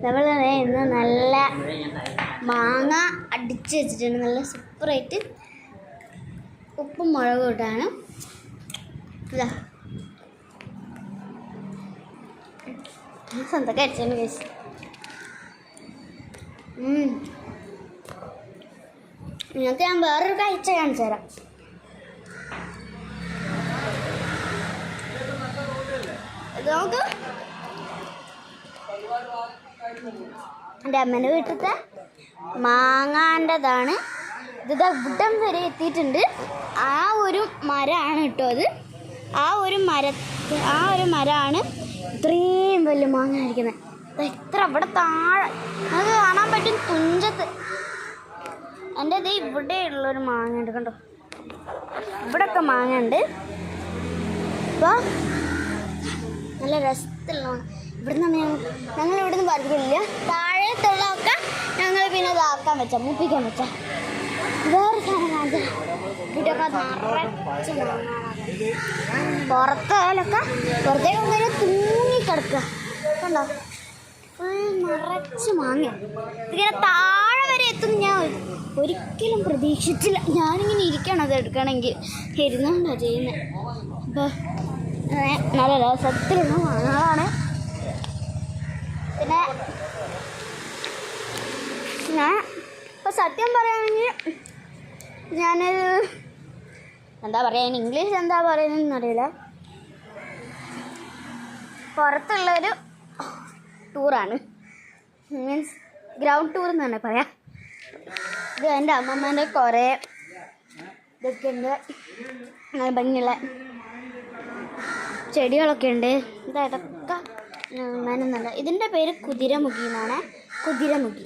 നമ്മൾ ഇന്ന് നല്ല മാങ്ങ അടിച്ച് വെച്ചിട്ടുണ്ട്. നല്ല സൂപ്പറായിട്ട് ഉപ്പും മുളകും ഇട്ടാണ്. സ്വന്തമൊക്കെ അടിച്ചാണ് കേസ്. നിങ്ങൾക്ക് ഞാൻ വേറൊരു കാഴ്ച കാണിച്ചു തരാം. നോക്ക്, എൻ്റെ അമ്മേൻ്റെ വീട്ടിലത്തെ മാങ്ങാൻ്റെതാണ്. ഇത് ഇവിടം വരെ എത്തിയിട്ടുണ്ട്. ആ ഒരു മരമാണ് കേട്ടോ അത്. ആ ഒരു മരമാണ് ഇത്രയും വലിയ മാങ്ങ ആയിരിക്കുന്നത്. എത്ര ഇവിടെ താഴെ നമുക്ക് കാണാൻ പറ്റും. തുഞ്ചത്ത് എൻ്റെ ഇത് ഇവിടെ ഉള്ളൊരു മാങ്ങ ഉണ്ട് കണ്ടോ. ഇവിടെയൊക്കെ മാങ്ങ ഉണ്ട്. അപ്പോൾ നല്ല രസത്തിലുള്ള മാങ്ങ. ഇവിടുന്ന് ഞങ്ങൾ ഇവിടുന്ന് പറിക്കില്ല. താഴത്തുള്ളതൊക്കെ ഞങ്ങൾ പിന്നെ ഇതാക്കാൻ വെച്ചാൽ മൂപ്പിക്കാൻ വെച്ചാൽ വേറെ സാധനം കാണിച്ചാൽ ഇവിടെയൊക്കെ നിറച്ച് പുറത്തേലൊക്കെ പുറത്തേക്ക് ഇങ്ങനെ തൂങ്ങിക്കിടക്കുക കണ്ടോ. ഫുൾ നിറച്ച് മാങ്ങ. ഇതിങ്ങനെ താഴെ വരെ എത്തും ഞാൻ ഒരിക്കലും പ്രതീക്ഷിച്ചില്ല. ഞാനിങ്ങനെ ഇരിക്കണം അത് എടുക്കണമെങ്കിൽ. ഇരുന്നുകൊണ്ടാണ് ചെയ്യുന്നത്. അപ്പോൾ നല്ല രസത്തിലുള്ള മാങ്ങകളാണ്. പിന്നെ ഞാൻ ഇപ്പോൾ സത്യം പറയുകയാണെങ്കിൽ ഞാനൊരു എന്താ പറയുക, ഇംഗ്ലീഷ് എന്താ പറയുന്നതെന്ന് അറിയില്ല. പുറത്തുള്ളൊരു ടൂറാണ്, മീൻസ് ഗ്രൗണ്ട് ടൂർ എന്ന് തന്നെ പറയാം. ഇത് എൻ്റെ അമ്മമ്മേൻ്റെ കുറേ ഇതൊക്കെ ഉണ്ട്. നല്ല ഭംഗിയുള്ള ചെടികളൊക്കെ ഉണ്ട്. ഇതൊക്കെ നനന്നല്ല. ഇതിൻ്റെ പേര് കുതിരമുഖി എന്നാണ്. കുതിരമുഖി.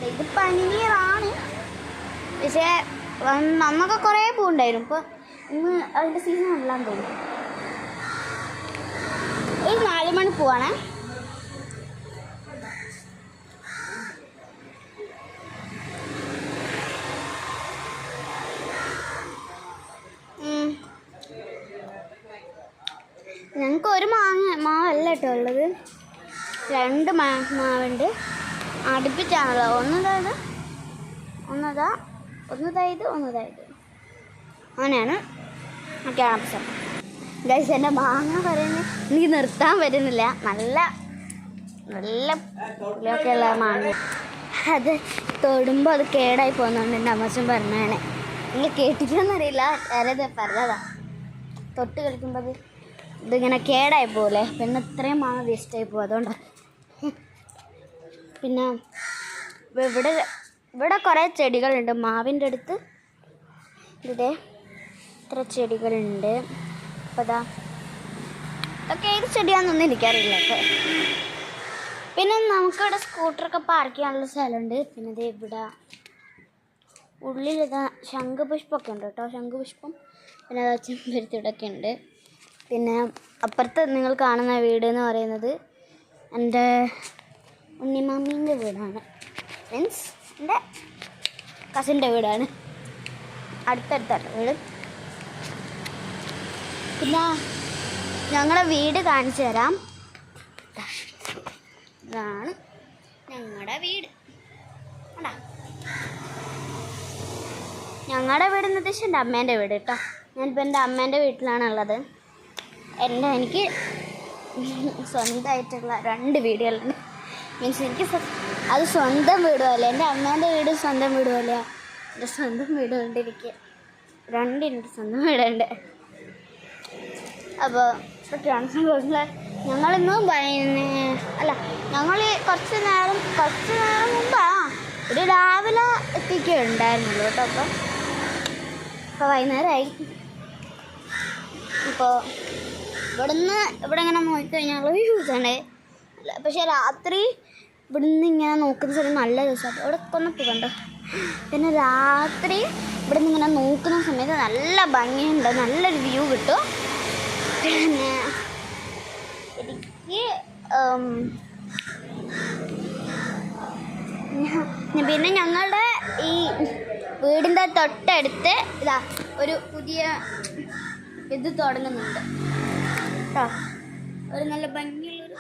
ഇത് പനിനീറാണ്. പക്ഷേ അന്നൊക്കെ കുറേ പൂവുണ്ടായിരുന്നു. ഇപ്പോൾ ഇന്ന് അതിൻ്റെ സീസൺ അല്ലാന്ന് തോന്നുന്നു. ഒരു 4 മണി പൂവാണ്. ഞങ്ങൾക്ക് ഒരു മാവല്ല കേട്ടോ ഉള്ളത്. 2 മാവുണ്ട്. അടുപ്പിച്ചാണല്ലോ. ഒന്നതായത് അങ്ങനെയാണ് ക്യാപ്സം. ഗൈസ്, എൻ്റെ മാങ്ങ പറയുന്നത് എനിക്ക് നിർത്താൻ പറ്റുന്നില്ല. നല്ല നല്ല പുളിയൊക്കെയുള്ള മാങ്ങ. അത് തൊടുമ്പോൾ അത് കേടായി പോകുന്നുണ്ട്. എൻ്റെ അമ്മച്ചൻ പറഞ്ഞാണ്. നിങ്ങൾ കേട്ടിട്ടൊന്നറിയില്ല, ഞാനത് പറഞ്ഞതാ. തൊട്ട് കളിക്കുമ്പോൾ അത് ഇതിങ്ങനെ കേടായി പോകില്ലേ. പിന്നെ ഇത്രയും മാങ്ങ വേസ്റ്റായി പോകും. അതുകൊണ്ടാണ്. പിന്നെ ഇവിടെ കുറേ ചെടികളുണ്ട്. മാവിൻ്റെ അടുത്ത് ഇവിടെ ഇത്ര ചെടികളുണ്ട്. അപ്പോൾ ഇതൊക്കെ ഏത് ചെടിയാണെന്നൊന്നും എനിക്കറിയില്ല കേട്ടോ. പിന്നെ നമുക്കിവിടെ സ്കൂട്ടറൊക്കെ പാർക്ക് ചെയ്യാനുള്ള സ്ഥലമുണ്ട്. പിന്നെ ഇത് ഇവിടെ ഉള്ളിലിതാ ശംഖുപുഷ്പമൊക്കെ ഉണ്ട് കേട്ടോ. ശംഖുപുഷ്പം. പിന്നെ അതാ ചെമ്പരത്തിയുടെയൊക്കെ ഉണ്ട്. പിന്നെ അപ്പുറത്ത് നിങ്ങൾ കാണുന്ന വീട് എന്ന് പറയുന്നത് എൻ്റെ ഉണ്ണിമാമീൻ്റെ വീടാണ്. മീൻസ് എൻ്റെ കസിൻ്റെ വീടാണ്. അടുത്തടുത്താണ് വീട്. പിന്നെ ഞങ്ങളുടെ വീട് കാണിച്ചു തരാം. ഇതാണ് ഞങ്ങളുടെ വീട്. കണ്ടാ, ഞങ്ങളുടെ വീട് എന്ന് ഉദ്ദേശിച്ച് എൻ്റെ അമ്മേൻ്റെ വീട് കേട്ടോ. ഞാനിപ്പോൾ എൻ്റെ അമ്മേൻ്റെ വീട്ടിലാണുള്ളത്. എനിക്ക് സ്വന്തമായിട്ടുള്ള 2 വീടുകളുണ്ട്. മീൻസ് എനിക്ക് അത് സ്വന്തം വീടുമല്ല. എൻ്റെ അമ്മേൻ്റെ വീട് സ്വന്തം വീടുമല്ല. എൻ്റെ സ്വന്തം വീടുണ്ട്. എനിക്ക് 2 സ്വന്തം വീടുണ്ട്. അപ്പോൾ ഇതൊക്കെയാണ് സംഭവങ്ങൾ. ഞങ്ങളിന്ന് ഞങ്ങൾ കുറച്ച് നേരം മുമ്പ് ഒരു രാവിലെ എത്തിക്കുകയുണ്ടായിരുന്നുള്ളൂ കേട്ടോ. അപ്പോൾ വൈകുന്നേരമായി. ഇപ്പോൾ ഇവിടെ ഇങ്ങനെ നോക്കിക്കഴിഞ്ഞാൽ വ്യൂസാണ്. പക്ഷേ രാത്രി ഇവിടുന്ന് ഇങ്ങനെ നോക്കുന്ന സമയം നല്ല രസമാണ്. ഇവിടെ ഒന്ന് പോകണ്ടോ. പിന്നെ രാത്രി ഇവിടുന്ന് ഇങ്ങനെ നോക്കുന്ന സമയത്ത് നല്ല ഭംഗിയുണ്ട്. നല്ലൊരു വ്യൂ കിട്ടും. പിന്നെ പിന്നെ ഞങ്ങളുടെ ഈ വീടിൻ്റെ തൊട്ടടുത്ത് ഒരു പുതിയ ഇത് തുടങ്ങുന്നുണ്ട് കേട്ടോ. ഒരു നല്ല ഭംഗിയുള്ളൊരു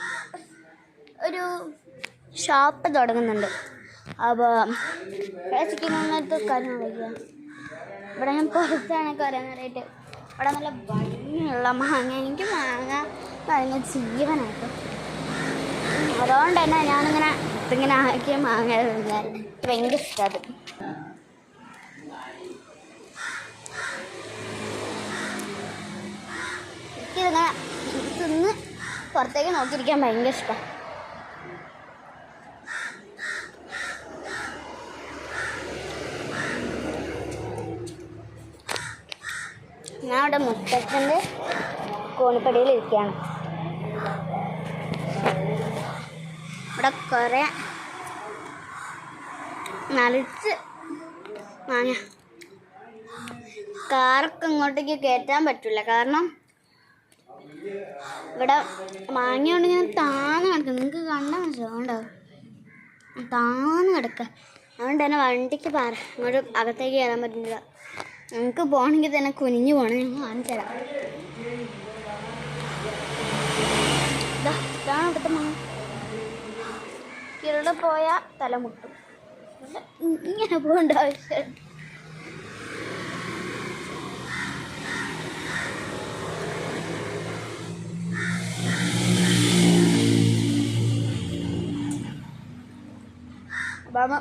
ഒരു ഷോപ്പ് തുടങ്ങുന്നുണ്ട്. അപ്പോൾ ചിക്കനകത്ത് കാര്യങ്ങളൊക്കെ ഇവിടെ ഞാൻ പുറത്താണ് കയറാനായിട്ട്. ഇവിടെ നല്ല ഭംഗിയുള്ള മാങ്ങ, എനിക്ക് മാങ്ങ ഭയങ്കര ജീവനായിട്ട്. അതുകൊണ്ട് തന്നെ ഞാനിങ്ങനെ ഇങ്ങനെ ആക്കിയ മാങ്ങ ഭയങ്കര ഇഷ്ടമാണ്. എനിക്കിതിങ്ങനെ തിന്ന് പുറത്തേക്ക് നോക്കിയിരിക്കാൻ ഭയങ്കര ഇഷ്ടമാണ്. ഞാൻ അവിടെ മുത്തച്ഛൻ്റെ കോണിപ്പടിയിൽ ഇരിക്കുകയാണ്. ഇവിടെ കുറേ നലിച്ച് മാങ്ങ. കാറൊക്കെ ഇങ്ങോട്ടേക്ക് കയറ്റാൻ പറ്റില്ല, കാരണം ഇവിടെ മാങ്ങ കൊണ്ട് ഇങ്ങനെ താന്ന് കിടക്കുക. നിങ്ങൾക്ക് കണ്ടാൽ മനസ്സിലാവും, താന്ന് കിടക്കുക. അതുകൊണ്ട് തന്നെ വണ്ടിക്ക് ഇങ്ങോട്ട് അകത്തേക്ക് കയറാൻ പറ്റുന്നില്ല. നിങ്ങൾക്ക് പോകണമെങ്കിൽ തന്നെ കുനിഞ്ഞു പോകണം. ഞങ്ങൾ കാണിച്ചു തരാം. ഇതാണ് ഇവിടുത്തെ മാങ്ങ. ഇവിടെ പോയാൽ തലമുട്ടും. ഇങ്ങനെ പോകേണ്ട ആവശ്യം. ബാബ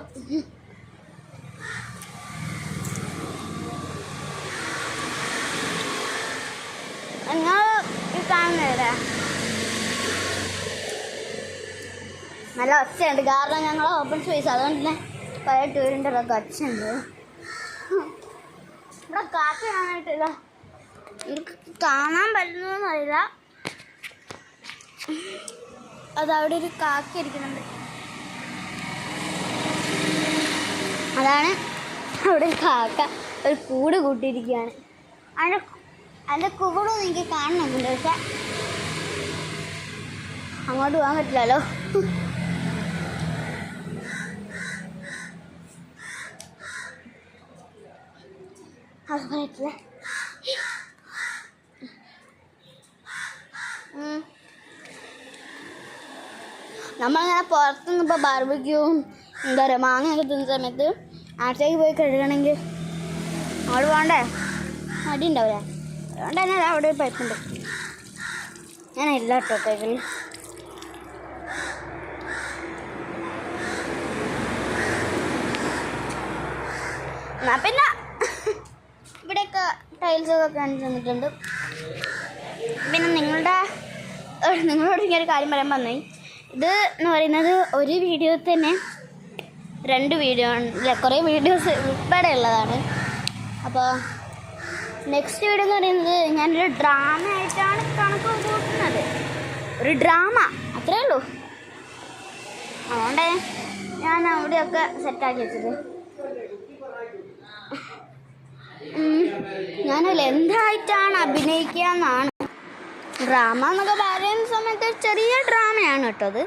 നിങ്ങൾ ഈ കാണുന്നില്ല, നല്ല ഒച്ചയുണ്ട്. കാരണം ഞങ്ങൾ ഓപ്പൺ സ്പേസ്, അതുകൊണ്ട് തന്നെ പഴയ ടൂറിൻ്റെ ഒക്കെ ഒച്ചയുണ്ട്. ഇവിടെ കാറ്റ് കാണാനായിട്ടില്ല, എനിക്ക് കാണാൻ പറ്റുന്നതെന്ന് അറിയില്ല. അതവിടെ ഒരു കാക്ക ഇരിക്കുന്നുണ്ട്, അതാണ് അവിടെ ഒരു കാക്ക ഒരു കൂട് കൂട്ടിയിരിക്കുകയാണ്. അതിൻ്റെ കൂട് എനിക്ക് കാണണമെന്നുണ്ട്, പക്ഷെ അങ്ങോട്ട് പോകാൻ പറ്റില്ലല്ലോ. അത് പറ്റില്ല. നമ്മളിങ്ങനെ പുറത്തുനിന്ന് ഇപ്പോൾ ബാർബിക്യൂവും എന്താ പറയുക മാങ്ങയൊക്കെ തിന്ന സമയത്ത് ആഴ്ചയ്ക്ക് പോയി കഴുകണമെങ്കിൽ അവിടെ പോകണ്ടേ, മടി ഉണ്ടാവില്ല. അതുകൊണ്ട് തന്നെ അവിടെ ഒരു പൈപ്പുണ്ട്. ഞാൻ ഇല്ല കേട്ടോ കൈകളിൽ. എന്നാ പിന്നെ ഇവിടെയൊക്കെ ടൈൽസൊക്കെ കാണിച്ചു തന്നിട്ടുണ്ട്. പിന്നെ നിങ്ങളോട് ഇങ്ങനെ ഒരു കാര്യം പറയാൻ പറഞ്ഞു. ഇത് എന്ന് പറയുന്നത് ഒരു വീഡിയോയിൽ തന്നെ 2 വീഡിയോ കുറേ വീഡിയോസ് ഉൾപ്പെടെ ഉള്ളതാണ്. അപ്പോൾ നെക്സ്റ്റ് വീഡിയോ എന്ന് പറയുന്നത് ഞാനൊരു ഡ്രാമ ആയിട്ടാണ് കണക്ക് കൂട്ടുന്നത്. ഒരു ഡ്രാമ അത്രേ ഉള്ളൂ. അതുകൊണ്ട് ഞാൻ അവിടെയൊക്കെ സെറ്റാക്കി വെച്ചത്. ഞാനല്ല എന്തായിട്ടാണ് അഭിനയിക്കുക എന്നാണ്. ഡ്രാമ എന്നൊക്കെ പറയുന്ന സമയത്ത് ചെറിയ ഡ്രാമയാണ് കേട്ടോ അത്,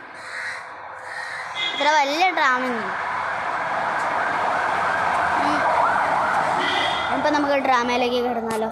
അത്ര വലിയ ഡ്രാമയൊന്നും. ഇപ്പം നമുക്ക് ഡ്രാമയിലേക്ക് കിടന്നാലോ.